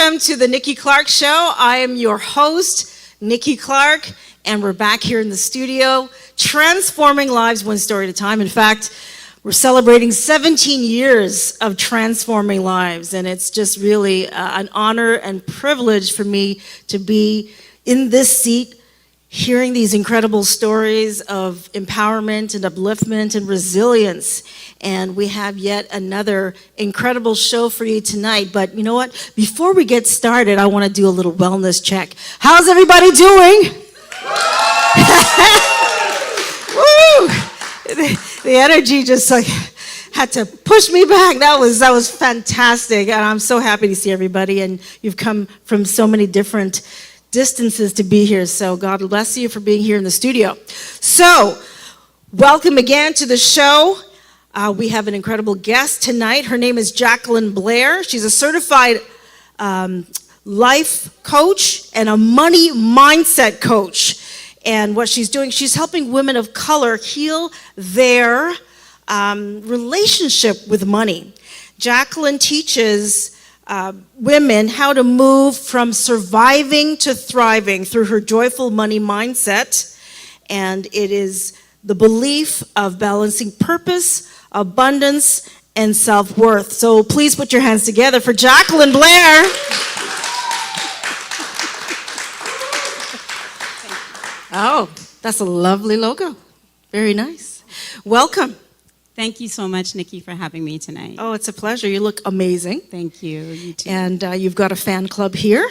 Welcome to the Nikki Clarke Show. I am your host, Nikki Clarke, and we're back here in the studio, transforming lives one story at a time. In fact, we're celebrating 17 years of transforming lives, and it's just really an honor and privilege for me to be in this seat, hearing these incredible stories of empowerment and upliftment and resilience. And we have yet another incredible show for you tonight. But you know what? Before we get started, I want to do a little wellness check. How's everybody doing? Woo! The energy just like had to push me back. That was fantastic. And I'm so happy to see everybody. And you've come from so many different distances to be here. So God bless you for being here in the studio. So welcome again to the show. We have an incredible guest tonight. Her name is Jacqueline Blair. She's a certified life coach and a money mindset coach. And what she's doing, she's helping women of color heal their relationship with money. Jacqueline teaches women how to move from surviving to thriving through her joyful money mindset. And it is the belief of balancing purpose, abundance, and self-worth. So please put your hands together for Jacqueline Blair. Oh, that's a lovely logo. Very nice. Welcome. Thank you so much, Nikki, for having me tonight. Oh, it's a pleasure. You look amazing. Thank you. You too. And you've got a fan club here.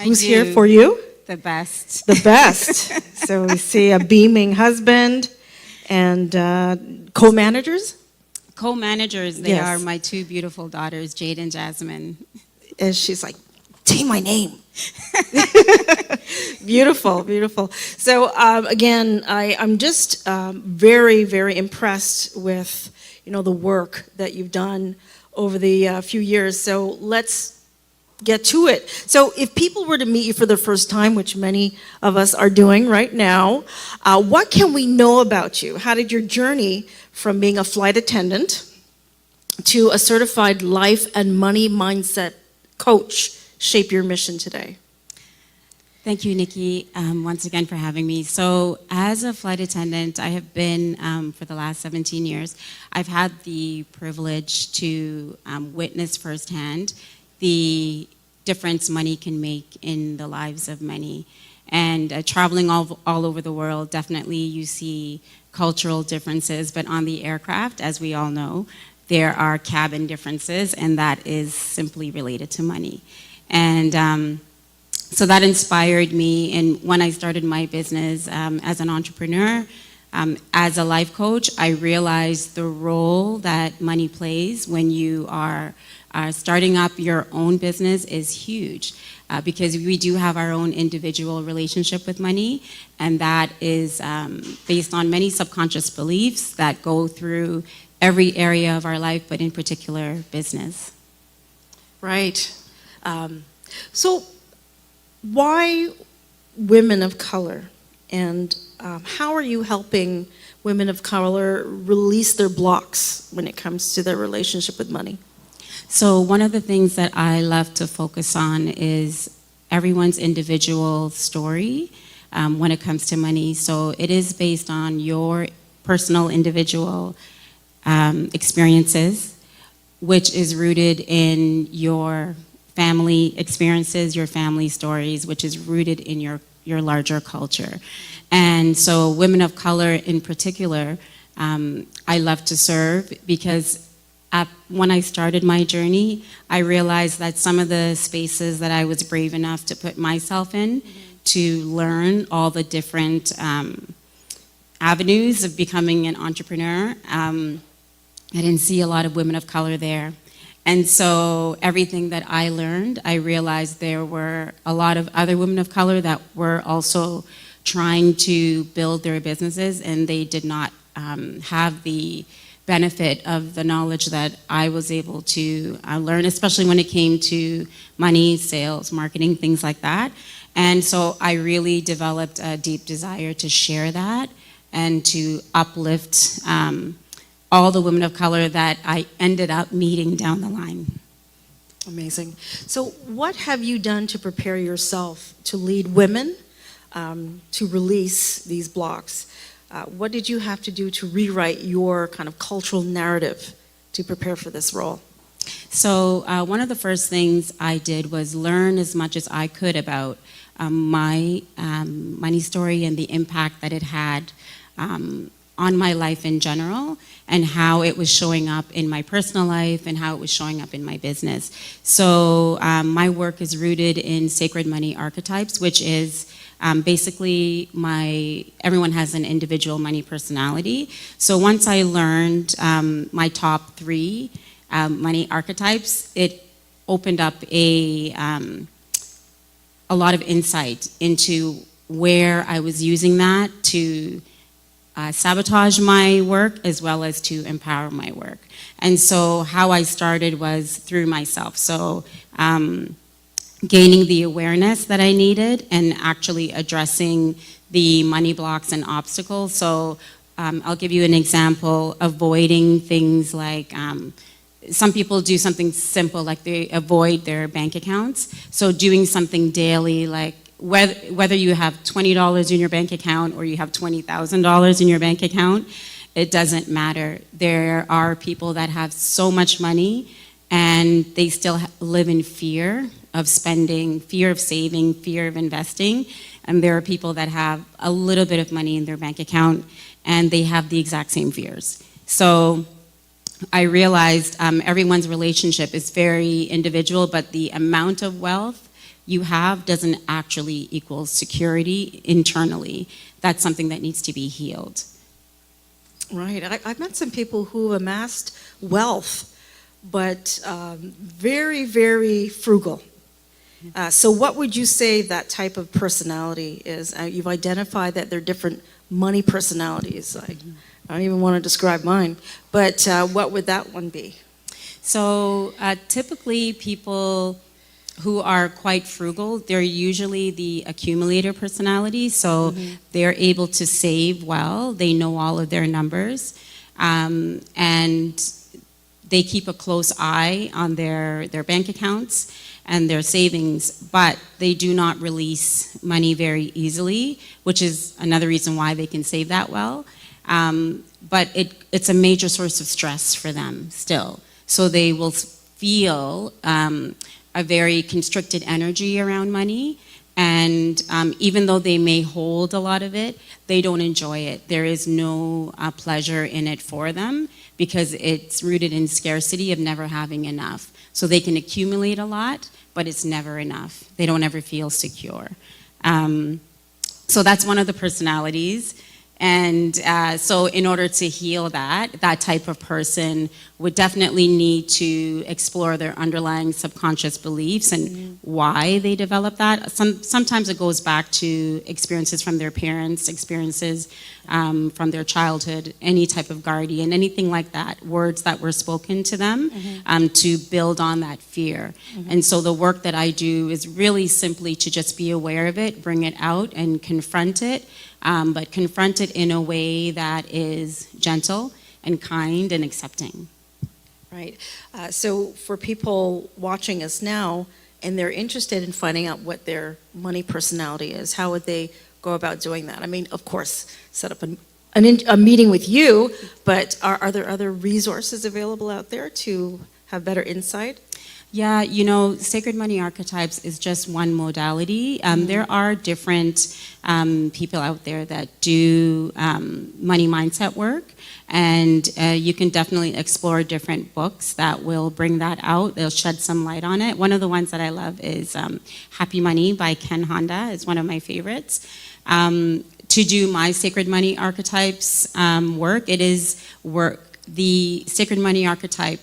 Who's do. here for you? The best. The best. So we see a beaming husband and co-managers. Co-managers, they Yes. are my two beautiful daughters, Jade and Jasmine. And she's like, say my name. Beautiful, beautiful. So again, I'm just very, very impressed with the work that you've done over the few years. So let's get to it. So if people were to meet you for the first time, which many of us are doing right now, what can we know about you? How did your journey from being a flight attendant to a certified life and money mindset coach shape your mission today? Thank you, Nikki, once again for having me. So as a flight attendant, I have been, for the last 17 years, I've had the privilege to witness firsthand the difference money can make in the lives of many. And traveling all over the world, definitely you see cultural differences, but on the aircraft, as we all know, there are cabin differences, and that is simply related to money. And so that inspired me, and when I started my business as an entrepreneur, as a life coach, I realized the role that money plays when you are starting up your own business is huge, because we do have our own individual relationship with money, and that is based on many subconscious beliefs that go through every area of our life, but in particular, business. Right. So why women of color, and how are you helping women of color release their blocks when it comes to their relationship with money? So one of the things that I love to focus on is everyone's individual story when it comes to money. So it is based on your personal individual experiences, which is rooted in your family experiences, your family stories, which is rooted in your larger culture. And so women of color in particular, I love to serve because when I started my journey, I realized that some of the spaces that I was brave enough to put myself in to learn all the different avenues of becoming an entrepreneur, I didn't see a lot of women of color there. And so everything that I learned, I realized there were a lot of other women of color that were also trying to build their businesses, and they did not have the benefit of the knowledge that I was able to learn, especially when it came to money, sales, marketing, things like that. And so I really developed a deep desire to share that and to uplift all the women of color that I ended up meeting down the line. Amazing. So what have you done to prepare yourself to lead women to release these blocks? What did you have to do to rewrite your kind of cultural narrative to prepare for this role? So one of the first things I did was learn as much as I could about my money story and the impact that it had on my life in general, and how it was showing up in my personal life and how it was showing up in my business. So my work is rooted in sacred money archetypes, which is basically everyone has an individual money personality. So once I learned my top 3 money archetypes, it opened up a lot of insight into where I was using that to sabotage my work as well as to empower my work. And so how I started was through myself. So gaining the awareness that I needed and actually addressing the money blocks and obstacles. So I'll give you an example, avoiding things like some people do something simple, like they avoid their bank accounts. So doing something daily, like whether you have $20 in your bank account or you have $20,000 in your bank account, it doesn't matter. There are people that have so much money and they still live in fear of spending, fear of saving, fear of investing. And there are people that have a little bit of money in their bank account and they have the exact same fears. So I realized everyone's relationship is very individual, but the amount of wealth you have doesn't actually equal security internally. That's something that needs to be healed. Right. I've met some people who amassed wealth, but very, very frugal. So what would you say that type of personality is? You've identified that there are different money personalities. I don't even want to describe mine, but what would that one be? So typically people who are quite frugal, they're usually the accumulator personality, so they're able to save well, they know all of their numbers, and they keep a close eye on their bank accounts and their savings, but they do not release money very easily, which is another reason why they can save that well. But it's a major source of stress for them still. So they will feel a very constricted energy around money, and even though they may hold a lot of it, they don't enjoy it. There is no pleasure in it for them because it's rooted in scarcity of never having enough. So they can accumulate a lot, but it's never enough. They don't ever feel secure. So that's one of the personalities. And so in order to heal that type of person would definitely need to explore their underlying subconscious beliefs and why they develop that. Sometimes it goes back to experiences from their parents, experiences from their childhood, any type of guardian, anything like that, words that were spoken to them to build on that fear. And so the work that I do is really simply to just be aware of it, bring it out and confront it. But confront it in a way that is gentle and kind and accepting. Right. So for people watching us now and they're interested in finding out what their money personality is, how would they go about doing that? I mean, of course, set up a meeting with you, but are there other resources available out there to have better insight? Yeah, sacred money archetypes is just one modality. There are different people out there that do money mindset work, and you can definitely explore different books that will bring that out. They'll shed some light on it. One of the ones that I love is Happy Money by Ken Honda. It's one of my favorites. To do my sacred money archetypes work, the sacred money archetype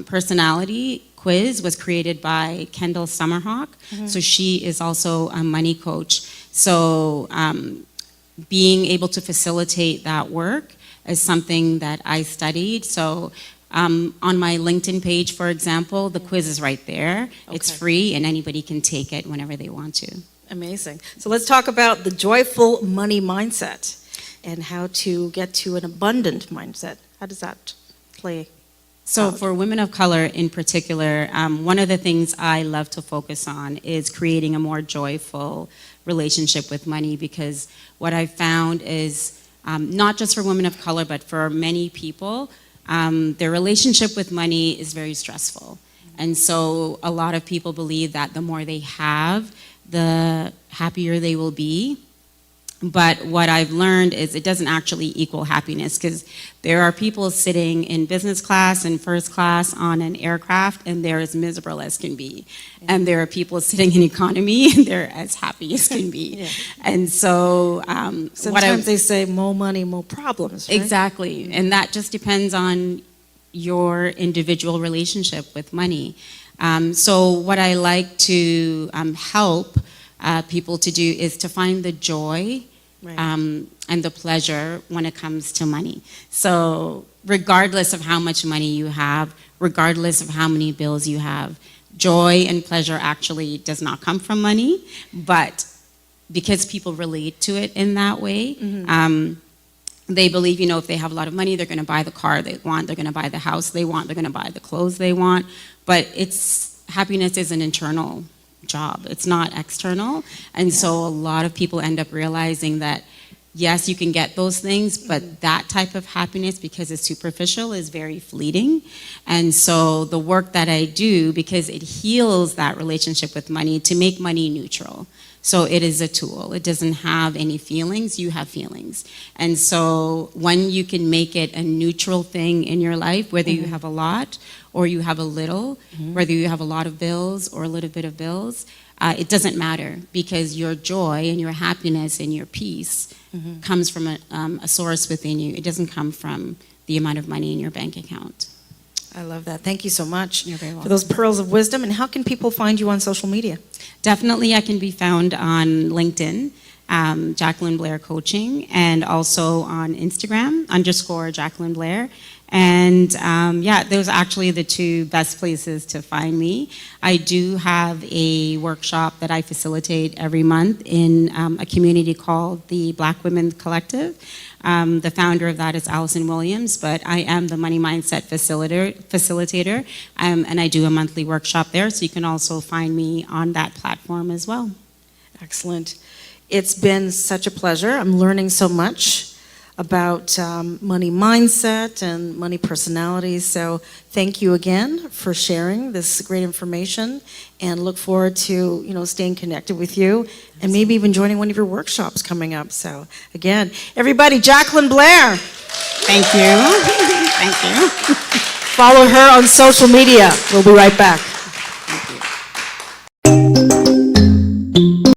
personality quiz was created by Kendall Summerhawk. So she is also a money coach. So being able to facilitate that work is something that I studied. So on my LinkedIn page, for example, the quiz is right there. Okay. It's free and anybody can take it whenever they want to. Amazing. So let's talk about the joyful money mindset and how to get to an abundant mindset. How does that play? So for women of color in particular, one of the things I love to focus on is creating a more joyful relationship with money, because what I've found is not just for women of color, but for many people, their relationship with money is very stressful. And so a lot of people believe that the more they have, the happier they will be. But what I've learned is it doesn't actually equal happiness, because there are people sitting in business class and first class on an aircraft and they're as miserable as can be. Yeah. And there are people sitting in economy and they're as happy as can be. Yeah. And so sometimes they say more money, more problems, right? Exactly. And that just depends on your individual relationship with money. So what I like to help people to do is to find the joy and the pleasure when it comes to money. So regardless of how much money you have, regardless of how many bills you have, joy and pleasure actually does not come from money, but because people relate to it in that way, they believe, you know, if they have a lot of money, they're going to buy the car they want, they're going to buy the house they want, they're going to buy the clothes they want. But happiness is an internal job. It's not external. And so a lot of people end up realizing that, yes, you can get those things, but that type of happiness, because it's superficial, is very fleeting. And so the work that I do, because it heals that relationship with money, to make money neutral. So it is a tool. It doesn't have any feelings. You have feelings. And so when you can make it a neutral thing in your life, whether you have a lot or you have a little, whether you have a lot of bills or a little bit of bills, it doesn't matter, because your joy and your happiness and your peace comes from a source within you. It doesn't come from the amount of money in your bank account. I love that. Thank you so much You're very welcome. for those pearls of wisdom. And how can people find you on social media? Definitely, I can be found on LinkedIn, Jacqueline Blair Coaching, and also on Instagram, _Jacqueline Blair. And yeah, those are actually the two best places to find me. I do have a workshop that I facilitate every month in a community called the Black Women Collective. The founder of that is Allison Williams, but I am the Money Mindset facilitator, and I do a monthly workshop there, so you can also find me on that platform as well. Excellent. It's been such a pleasure. I'm learning so much about money mindset and money personalities. So thank you again for sharing this great information, and look forward to staying connected with you and maybe even joining one of your workshops coming up. So again, everybody, Jacqueline Blair. Thank you. Thank you. Follow her on social media. We'll be right back.